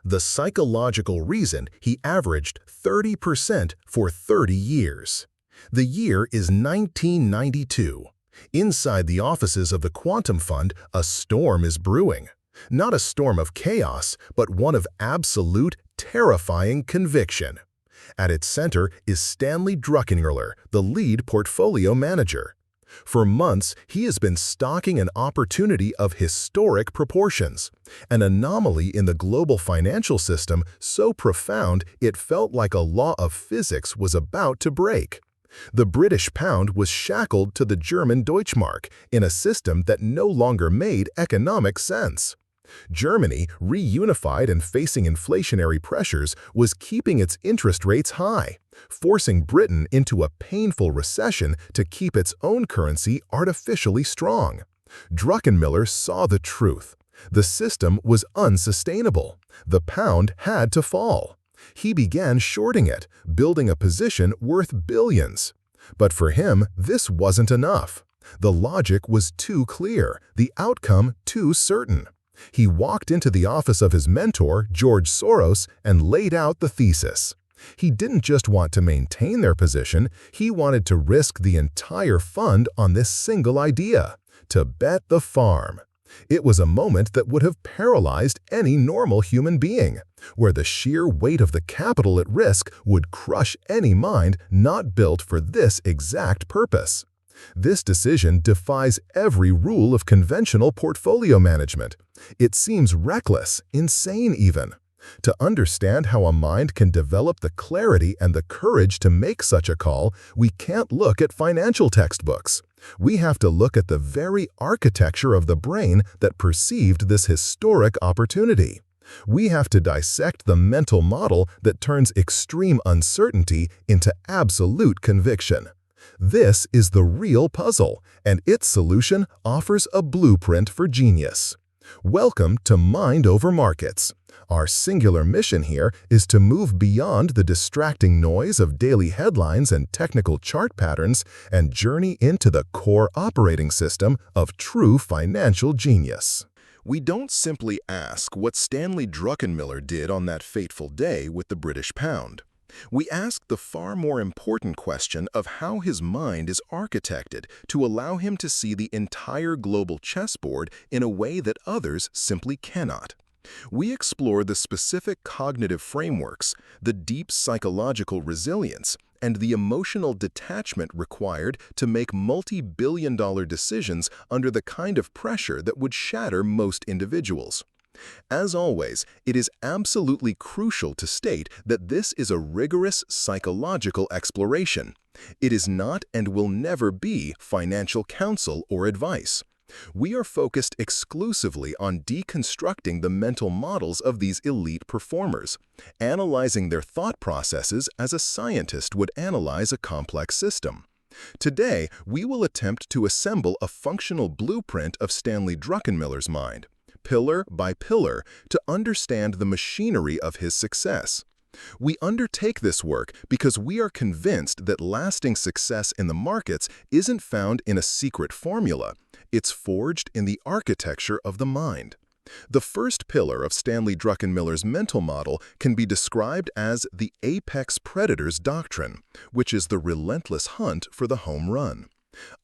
The psychological reason he averaged 30% for 30 years. The year is 1992. Inside the offices of the Quantum Fund, a storm is brewing. Not a storm of chaos, but one of absolute, terrifying conviction. At its center is Stanley Druckenmiller, the lead portfolio manager. For months, he has been stalking an opportunity of historic proportions, an anomaly in the global financial system so profound it felt like a law of physics was about to break. The British pound was shackled to the German Deutschmark in a system that no longer made economic sense. Germany, reunified and facing inflationary pressures, was keeping its interest rates high, forcing Britain into a painful recession to keep its own currency artificially strong. Druckenmiller saw the truth. The system was unsustainable. The pound had to fall. He began shorting it, building a position worth billions. But for him, this wasn't enough. The logic was too clear, the outcome too certain. He walked into the office of his mentor, George Soros, and laid out the thesis. He didn't just want to maintain their position, he wanted to risk the entire fund on this single idea, to bet the farm. It was a moment that would have paralyzed any normal human being, where the sheer weight of the capital at risk would crush any mind not built for this exact purpose. This decision defies every rule of conventional portfolio management. It seems reckless, insane even. To understand how a mind can develop the clarity and the courage to make such a call, we can't look at financial textbooks. We have to look at the very architecture of the brain that perceived this historic opportunity. We have to dissect the mental model that turns extreme uncertainty into absolute conviction. This is the real puzzle, and its solution offers a blueprint for genius. Welcome to Mind Over Markets. Our singular mission here is to move beyond the distracting noise of daily headlines and technical chart patterns and journey into the core operating system of true financial genius. We don't simply ask what Stanley Druckenmiller did on that fateful day with the British pound. We ask the far more important question of how his mind is architected to allow him to see the entire global chessboard in a way that others simply cannot. We explore the specific cognitive frameworks, the deep psychological resilience, and the emotional detachment required to make multi-billion-dollar decisions under the kind of pressure that would shatter most individuals. As always, it is absolutely crucial to state that this is a rigorous psychological exploration. It is not and will never be financial counsel or advice. We are focused exclusively on deconstructing the mental models of these elite performers, analyzing their thought processes as a scientist would analyze a complex system. Today, we will attempt to assemble a functional blueprint of Stanley Druckenmiller's mind, pillar by pillar, to understand the machinery of his success. We undertake this work because we are convinced that lasting success in the markets isn't found in a secret formula. It's forged in the architecture of the mind. The first pillar of Stanley Druckenmiller's mental model can be described as the apex predator's doctrine, which is the relentless hunt for the home run.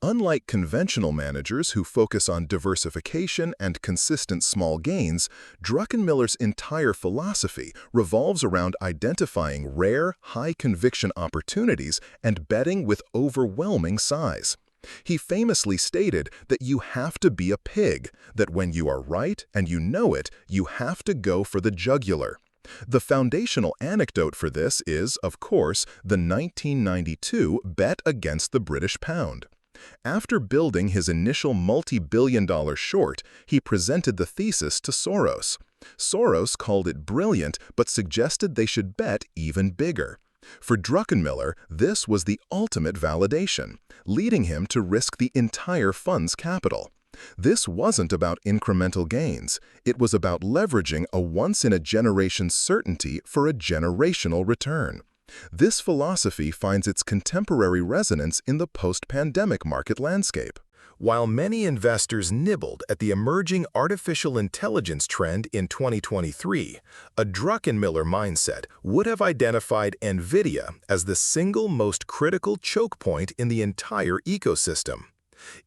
Unlike conventional managers who focus on diversification and consistent small gains, Druckenmiller's entire philosophy revolves around identifying rare, high-conviction opportunities and betting with overwhelming size. He famously stated that you have to be a pig, that when you are right and you know it, you have to go for the jugular. The foundational anecdote for this is, of course, the 1992 bet against the British pound. After building his initial multi-billion-dollar short, he presented the thesis to Soros. Soros called it brilliant but suggested they should bet even bigger. For Druckenmiller, this was the ultimate validation, leading him to risk the entire fund's capital. This wasn't about incremental gains. It was about leveraging a once-in-a-generation certainty for a generational return. This philosophy finds its contemporary resonance in the post-pandemic market landscape. While many investors nibbled at the emerging artificial intelligence trend in 2023, a Druckenmiller mindset would have identified NVIDIA as the single most critical choke point in the entire ecosystem.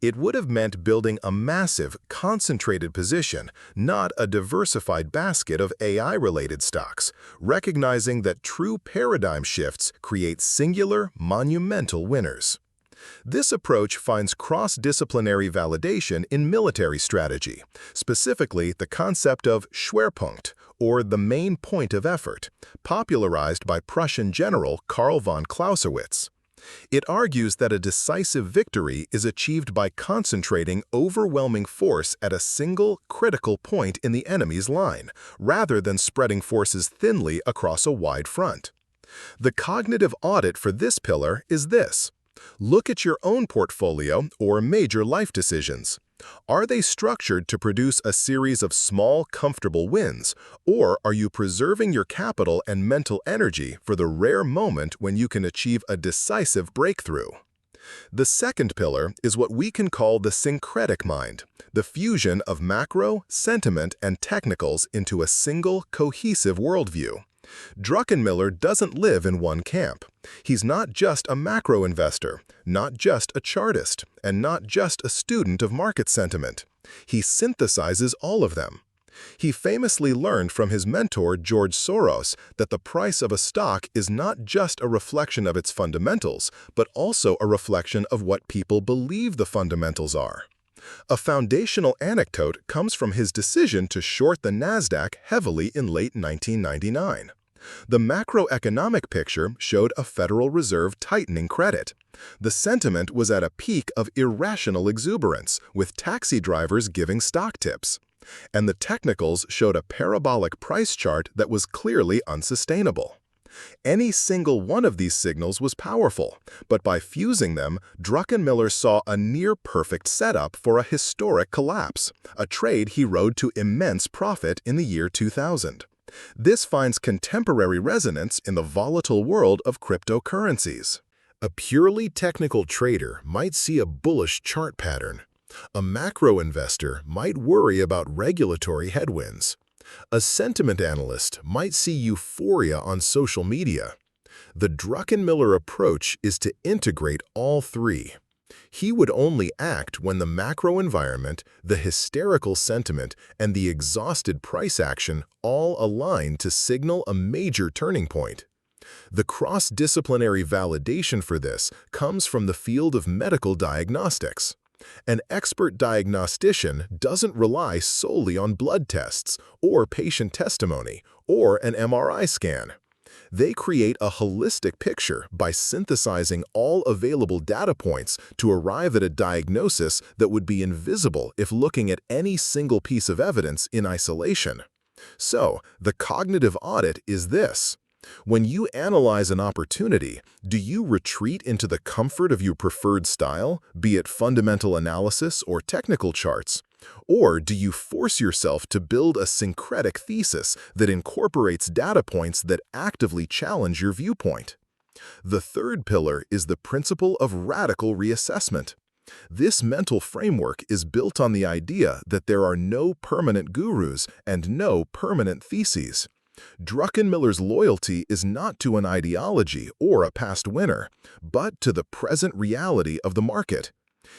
It would have meant building a massive, concentrated position, not a diversified basket of AI-related stocks, recognizing that true paradigm shifts create singular, monumental winners. This approach finds cross-disciplinary validation in military strategy, specifically the concept of Schwerpunkt, or the main point of effort, popularized by Prussian General Karl von Clausewitz. It argues that a decisive victory is achieved by concentrating overwhelming force at a single, critical point in the enemy's line, rather than spreading forces thinly across a wide front. The cognitive audit for this pillar is this. Look at your own portfolio or major life decisions. Are they structured to produce a series of small, comfortable wins, or are you preserving your capital and mental energy for the rare moment when you can achieve a decisive breakthrough? The second pillar is what we can call the syncretic mind, the fusion of macro, sentiment, and technicals into a single, cohesive worldview. Druckenmiller doesn't live in one camp. He's not just a macro investor, not just a chartist, and not just a student of market sentiment. He synthesizes all of them. He famously learned from his mentor George Soros that the price of a stock is not just a reflection of its fundamentals, but also a reflection of what people believe the fundamentals are. A foundational anecdote comes from his decision to short the Nasdaq heavily in late 1999. The macroeconomic picture showed a Federal Reserve tightening credit. The sentiment was at a peak of irrational exuberance, with taxi drivers giving stock tips. And the technicals showed a parabolic price chart that was clearly unsustainable. Any single one of these signals was powerful, but by fusing them, Druckenmiller saw a near-perfect setup for a historic collapse, a trade he rode to immense profit in the year 2000. This finds contemporary resonance in the volatile world of cryptocurrencies. A purely technical trader might see a bullish chart pattern. A macro investor might worry about regulatory headwinds. A sentiment analyst might see euphoria on social media. The Druckenmiller approach is to integrate all three. He would only act when the macro environment, the hysterical sentiment, and the exhausted price action all align to signal a major turning point. The cross-disciplinary validation for this comes from the field of medical diagnostics. An expert diagnostician doesn't rely solely on blood tests or patient testimony or an MRI scan. They create a holistic picture by synthesizing all available data points to arrive at a diagnosis that would be invisible if looking at any single piece of evidence in isolation. So, the cognitive audit is this. When you analyze an opportunity, do you retreat into the comfort of your preferred style, be it fundamental analysis or technical charts? Or do you force yourself to build a syncretic thesis that incorporates data points that actively challenge your viewpoint? The third pillar is the principle of radical reassessment. This mental framework is built on the idea that there are no permanent gurus and no permanent theses. Druckenmiller's loyalty is not to an ideology or a past winner, but to the present reality of the market.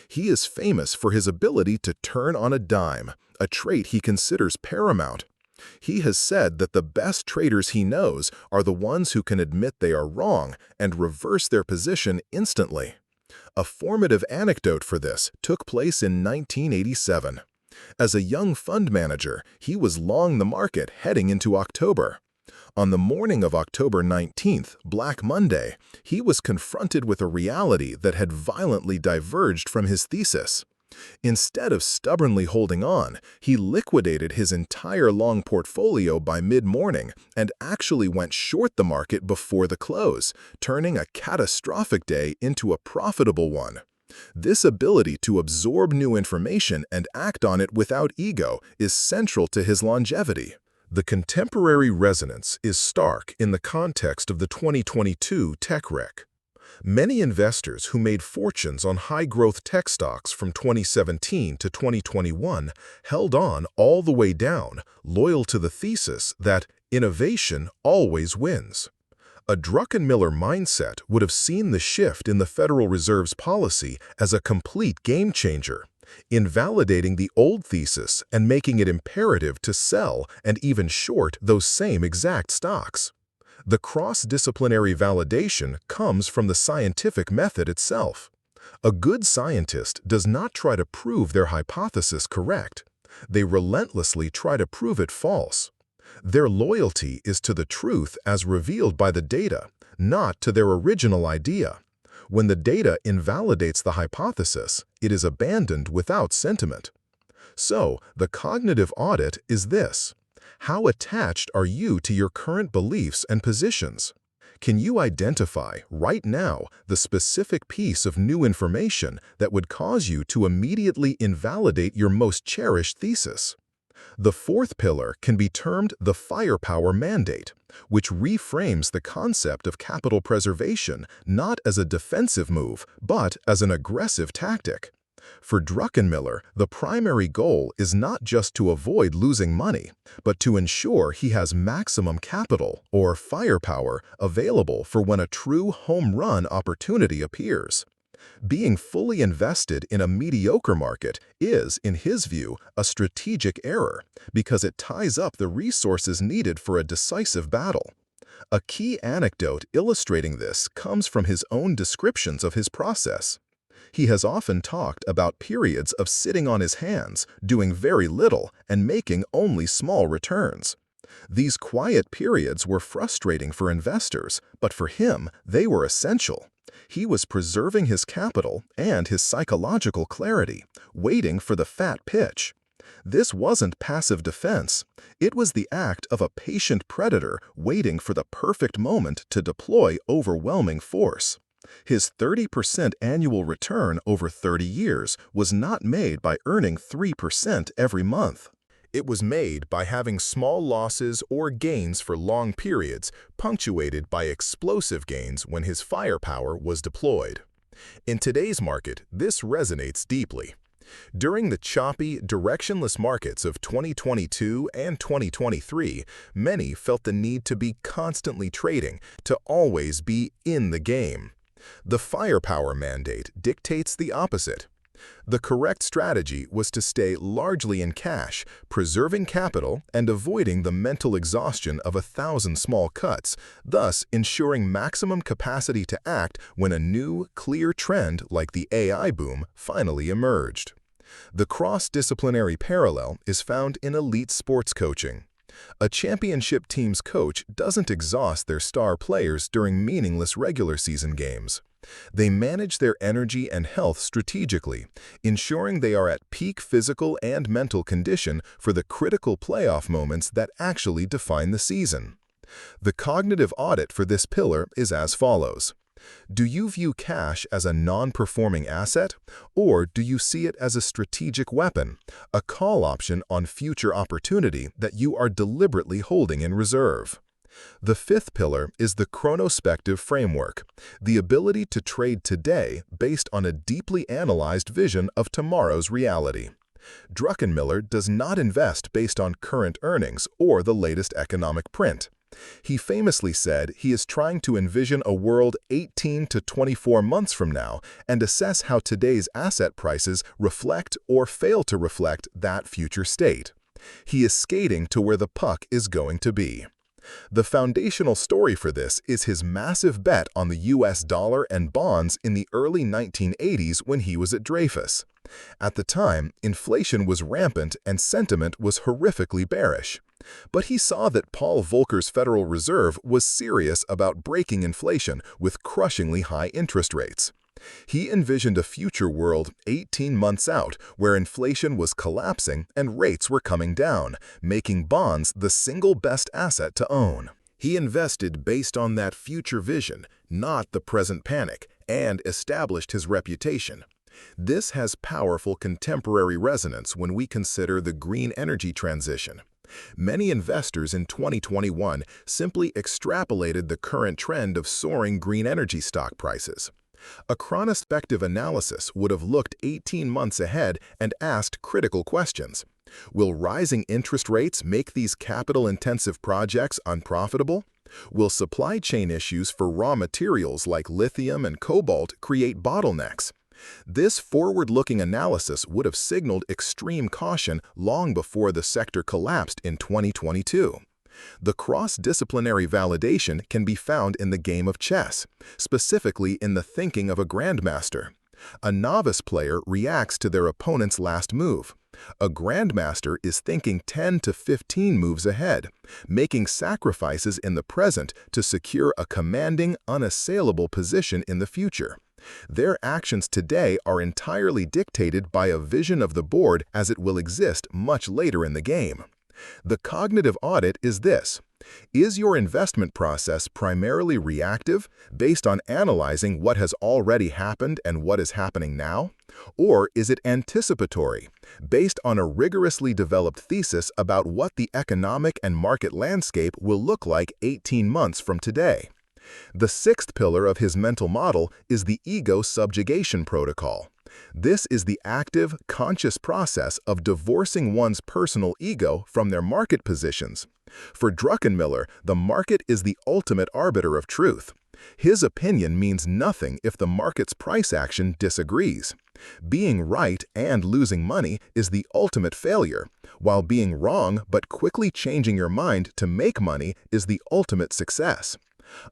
He is famous for his ability to turn on a dime, a trait he considers paramount. He has said that the best traders he knows are the ones who can admit they are wrong and reverse their position instantly. A formative anecdote for this took place in 1987. As a young fund manager, he was long the market heading into October. On the morning of October 19th, Black Monday, he was confronted with a reality that had violently diverged from his thesis. Instead of stubbornly holding on, he liquidated his entire long portfolio by mid-morning and actually went short the market before the close, turning a catastrophic day into a profitable one. This ability to absorb new information and act on it without ego is central to his longevity. The contemporary resonance is stark in the context of the 2022 tech wreck. Many investors who made fortunes on high-growth tech stocks from 2017 to 2021 held on all the way down, loyal to the thesis that innovation always wins. A Druckenmiller mindset would have seen the shift in the Federal Reserve's policy as a complete game-changer, invalidating the old thesis and making it imperative to sell and even short those same exact stocks. The cross-disciplinary validation comes from the scientific method itself. A good scientist does not try to prove their hypothesis correct. They relentlessly try to prove it false. Their loyalty is to the truth as revealed by the data, not to their original idea. When the data invalidates the hypothesis, it is abandoned without sentiment. So, the cognitive audit is this. How attached are you to your current beliefs and positions? Can you identify, right now, the specific piece of new information that would cause you to immediately invalidate your most cherished thesis? The fourth pillar can be termed the firepower mandate, which reframes the concept of capital preservation not as a defensive move, but as an aggressive tactic. For Druckenmiller, the primary goal is not just to avoid losing money, but to ensure he has maximum capital, or firepower, available for when a true home run opportunity appears. Being fully invested in a mediocre market is, in his view, a strategic error because it ties up the resources needed for a decisive battle. A key anecdote illustrating this comes from his own descriptions of his process. He has often talked about periods of sitting on his hands, doing very little, and making only small returns. These quiet periods were frustrating for investors, but for him, they were essential. He was preserving his capital and his psychological clarity, waiting for the fat pitch. This wasn't passive defense. It was the act of a patient predator waiting for the perfect moment to deploy overwhelming force. His 30% annual return over 30 years was not made by earning 3% every month. It was made by having small losses or gains for long periods, punctuated by explosive gains when his firepower was deployed. In today's market, this resonates deeply. During the choppy, directionless markets of 2022 and 2023, many felt the need to be constantly trading, to always be in the game. The firepower mandate dictates the opposite. The correct strategy was to stay largely in cash, preserving capital and avoiding the mental exhaustion of 1,000 small cuts, thus ensuring maximum capacity to act when a new, clear trend like the AI boom finally emerged. The cross-disciplinary parallel is found in elite sports coaching. A championship team's coach doesn't exhaust their star players during meaningless regular season games. They manage their energy and health strategically, ensuring they are at peak physical and mental condition for the critical playoff moments that actually define the season. The cognitive audit for this pillar is as follows. Do you view cash as a non-performing asset, or do you see it as a strategic weapon, a call option on future opportunity that you are deliberately holding in reserve? The fifth pillar is the chronospective framework, the ability to trade today based on a deeply analyzed vision of tomorrow's reality. Druckenmiller does not invest based on current earnings or the latest economic print. He famously said he is trying to envision a world 18 to 24 months from now and assess how today's asset prices reflect or fail to reflect that future state. He is skating to where the puck is going to be. The foundational story for this is his massive bet on the US dollar and bonds in the early 1980s when he was at Dreyfus. At the time, inflation was rampant and sentiment was horrifically bearish. But he saw that Paul Volcker's Federal Reserve was serious about breaking inflation with crushingly high interest rates. He envisioned a future world 18 months out where inflation was collapsing and rates were coming down, making bonds the single best asset to own. He invested based on that future vision, not the present panic, and established his reputation. This has powerful contemporary resonance when we consider the green energy transition. Many investors in 2021 simply extrapolated the current trend of soaring green energy stock prices. A chronospective analysis would have looked 18 months ahead and asked critical questions. Will rising interest rates make these capital-intensive projects unprofitable? Will supply chain issues for raw materials like lithium and cobalt create bottlenecks? This forward-looking analysis would have signaled extreme caution long before the sector collapsed in 2022. The cross-disciplinary validation can be found in the game of chess, specifically in the thinking of a grandmaster. A novice player reacts to their opponent's last move. A grandmaster is thinking 10 to 15 moves ahead, making sacrifices in the present to secure a commanding, unassailable position in the future. Their actions today are entirely dictated by a vision of the board as it will exist much later in the game. The cognitive audit is this. Is your investment process primarily reactive, based on analyzing what has already happened and what is happening now? Or is it anticipatory, based on a rigorously developed thesis about what the economic and market landscape will look like 18 months from today? The sixth pillar of his mental model is the ego subjugation protocol. This is the active, conscious process of divorcing one's personal ego from their market positions. For Druckenmiller, the market is the ultimate arbiter of truth. His opinion means nothing if the market's price action disagrees. Being right and losing money is the ultimate failure, while being wrong but quickly changing your mind to make money is the ultimate success.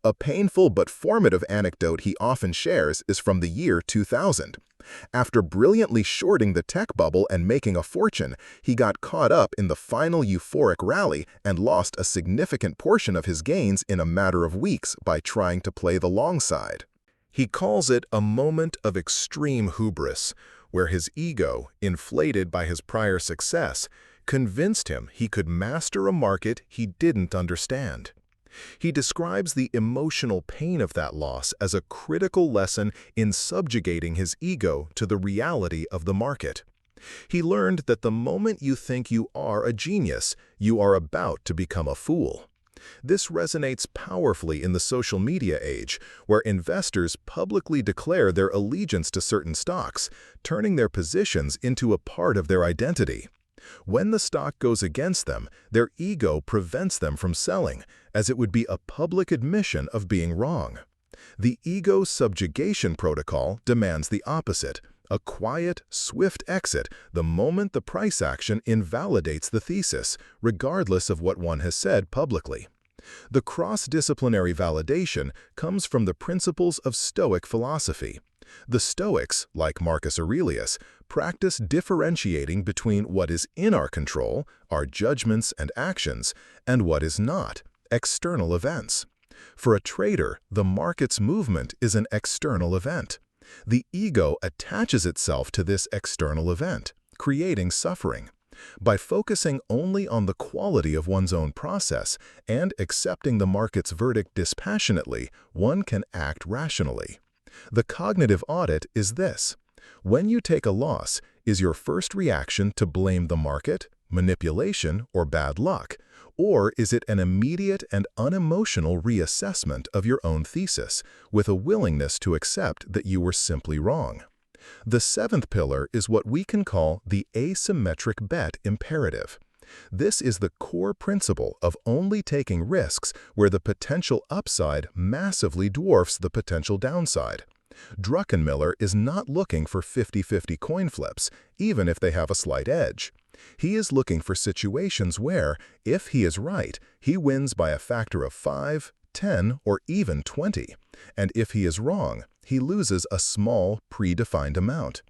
A painful but formative anecdote he often shares is from the year 2000. After brilliantly shorting the tech bubble and making a fortune, he got caught up in the final euphoric rally and lost a significant portion of his gains in a matter of weeks by trying to play the long side. He calls it a moment of extreme hubris, where his ego, inflated by his prior success, convinced him he could master a market he didn't understand. He describes the emotional pain of that loss as a critical lesson in subjugating his ego to the reality of the market. He learned that the moment you think you are a genius, you are about to become a fool. This resonates powerfully in the social media age, where investors publicly declare their allegiance to certain stocks, turning their positions into a part of their identity. When the stock goes against them, their ego prevents them from selling, as it would be a public admission of being wrong. The ego subjugation protocol demands the opposite, a quiet, swift exit the moment the price action invalidates the thesis, regardless of what one has said publicly. The cross-disciplinary validation comes from the principles of Stoic philosophy. The Stoics, like Marcus Aurelius, practice differentiating between what is in our control, our judgments and actions, and what is not, external events. For a trader, the market's movement is an external event. The ego attaches itself to this external event, creating suffering. By focusing only on the quality of one's own process and accepting the market's verdict dispassionately, one can act rationally. The cognitive audit is this. When you take a loss, is your first reaction to blame the market, manipulation, or bad luck? Or is it an immediate and unemotional reassessment of your own thesis, with a willingness to accept that you were simply wrong? The seventh pillar is what we can call the asymmetric bet imperative. This is the core principle of only taking risks where the potential upside massively dwarfs the potential downside. Druckenmiller is not looking for 50-50 coin flips, even if they have a slight edge. He is looking for situations where, if he is right, he wins by a factor of 5, 10, or even 20. And if he is wrong, he loses a small, predefined amount.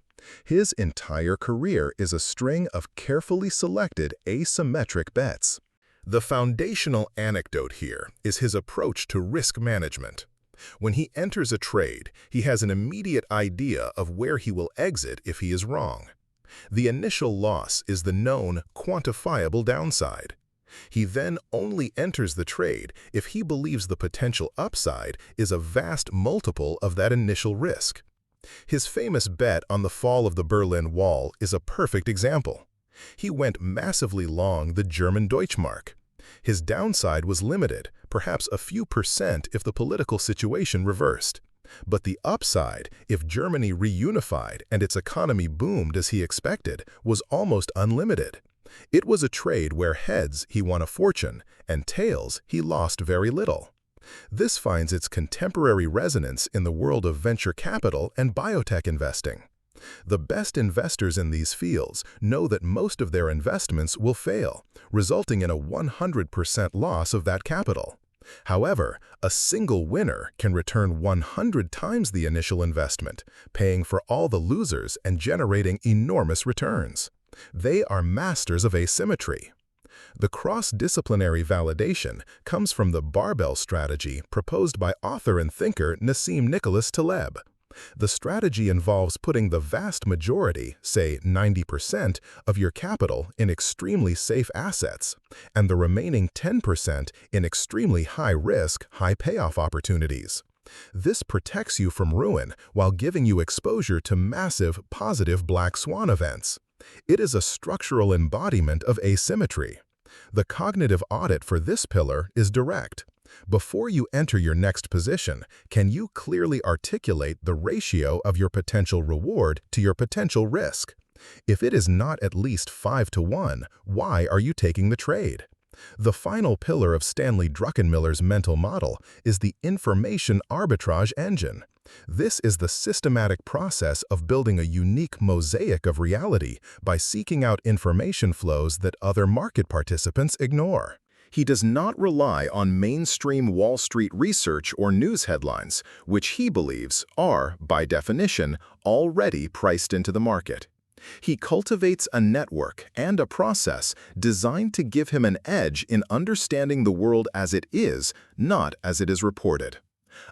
His entire career is a string of carefully selected asymmetric bets. The foundational anecdote here is his approach to risk management. When he enters a trade, he has an immediate idea of where he will exit if he is wrong. The initial loss is the known, quantifiable downside. He then only enters the trade if he believes the potential upside is a vast multiple of that initial risk. His famous bet on the fall of the Berlin Wall is a perfect example. He went massively long the German Deutschmark. His downside was limited, perhaps a few percent if the political situation reversed. But the upside, if Germany reunified and its economy boomed as he expected, was almost unlimited. It was a trade where heads he won a fortune, and tails he lost very little. This finds its contemporary resonance in the world of venture capital and biotech investing. The best investors in these fields know that most of their investments will fail, resulting in a 100% loss of that capital. However, a single winner can return 100 times the initial investment, paying for all the losers and generating enormous returns. They are masters of asymmetry. The cross-disciplinary validation comes from the barbell strategy proposed by author and thinker Nassim Nicholas Taleb. The strategy involves putting the vast majority, say 90%, of your capital in extremely safe assets, and the remaining 10% in extremely high-risk, high-payoff opportunities. This protects you from ruin while giving you exposure to massive, positive black swan events. It is a structural embodiment of asymmetry. The cognitive audit for this pillar is direct. Before you enter your next position, can you clearly articulate the ratio of your potential reward to your potential risk? If it is not at least 5-to-1, why are you taking the trade? The final pillar of Stanley Druckenmiller's mental model is the information arbitrage engine. This is the systematic process of building a unique mosaic of reality by seeking out information flows that other market participants ignore. He does not rely on mainstream Wall Street research or news headlines, which he believes are, by definition, already priced into the market. He cultivates a network and a process designed to give him an edge in understanding the world as it is, not as it is reported.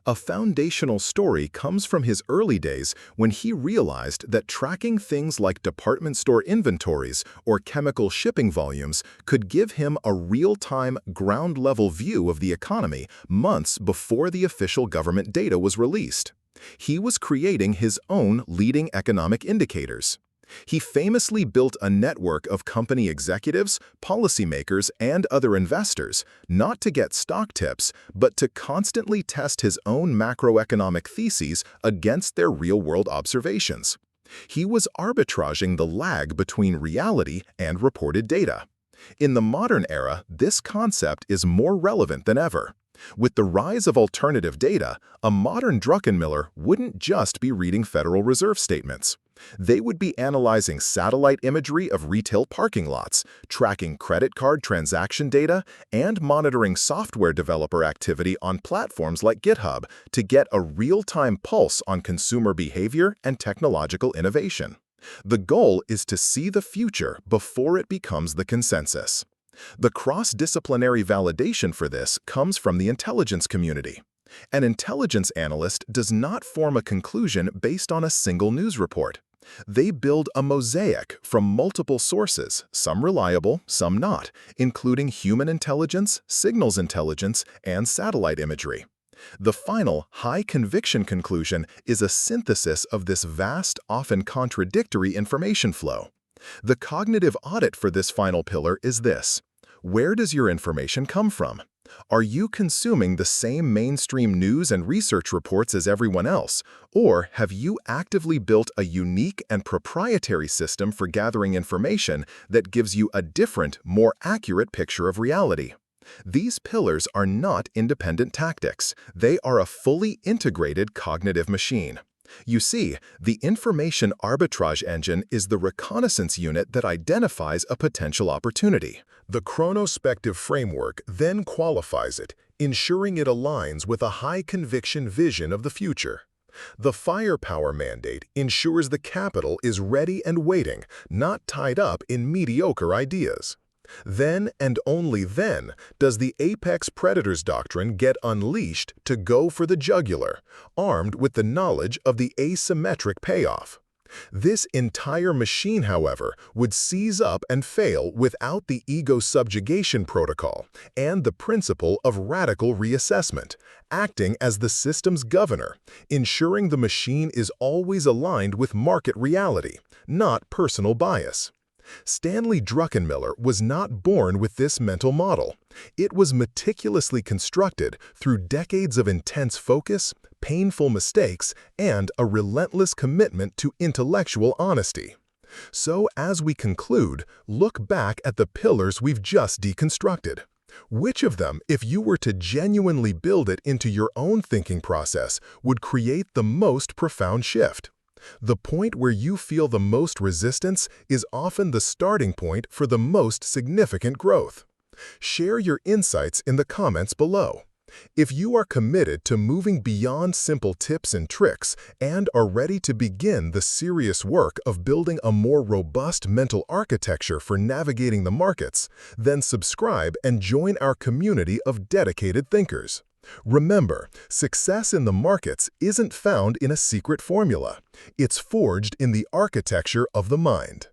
A foundational story comes from his early days when he realized that tracking things like department store inventories or chemical shipping volumes could give him a real-time, ground-level view of the economy months before the official government data was released. He was creating his own leading economic indicators. He famously built a network of company executives, policymakers, and other investors, not to get stock tips, but to constantly test his own macroeconomic theses against their real-world observations. He was arbitraging the lag between reality and reported data. In the modern era, this concept is more relevant than ever. With the rise of alternative data, a modern Druckenmiller wouldn't just be reading Federal Reserve statements. They would be analyzing satellite imagery of retail parking lots, tracking credit card transaction data, and monitoring software developer activity on platforms like GitHub to get a real-time pulse on consumer behavior and technological innovation. The goal is to see the future before it becomes the consensus. The cross-disciplinary validation for this comes from the intelligence community. An intelligence analyst does not form a conclusion based on a single news report. They build a mosaic from multiple sources, some reliable, some not, including human intelligence, signals intelligence, and satellite imagery. The final, high-conviction conclusion is a synthesis of this vast, often contradictory information flow. The cognitive audit for this final pillar is this: where does your information come from? Are you consuming the same mainstream news and research reports as everyone else, or have you actively built a unique and proprietary system for gathering information that gives you a different, more accurate picture of reality? These pillars are not independent tactics. They are a fully integrated cognitive machine. You see, the information arbitrage engine is the reconnaissance unit that identifies a potential opportunity. The chronospective framework then qualifies it, ensuring it aligns with a high-conviction vision of the future. The firepower mandate ensures the capital is ready and waiting, not tied up in mediocre ideas. Then and only then does the apex predator's doctrine get unleashed to go for the jugular, armed with the knowledge of the asymmetric payoff. This entire machine, however, would seize up and fail without the ego subjugation protocol and the principle of radical reassessment, acting as the system's governor, ensuring the machine is always aligned with market reality, not personal bias. Stanley Druckenmiller was not born with this mental model. It was meticulously constructed through decades of intense focus, painful mistakes, and a relentless commitment to intellectual honesty. So, as we conclude, look back at the pillars we've just deconstructed. Which of them, if you were to genuinely build it into your own thinking process, would create the most profound shift? The point where you feel the most resistance is often the starting point for the most significant growth. Share your insights in the comments below. If you are committed to moving beyond simple tips and tricks and are ready to begin the serious work of building a more robust mental architecture for navigating the markets, then subscribe and join our community of dedicated thinkers. Remember, success in the markets isn't found in a secret formula. It's forged in the architecture of the mind.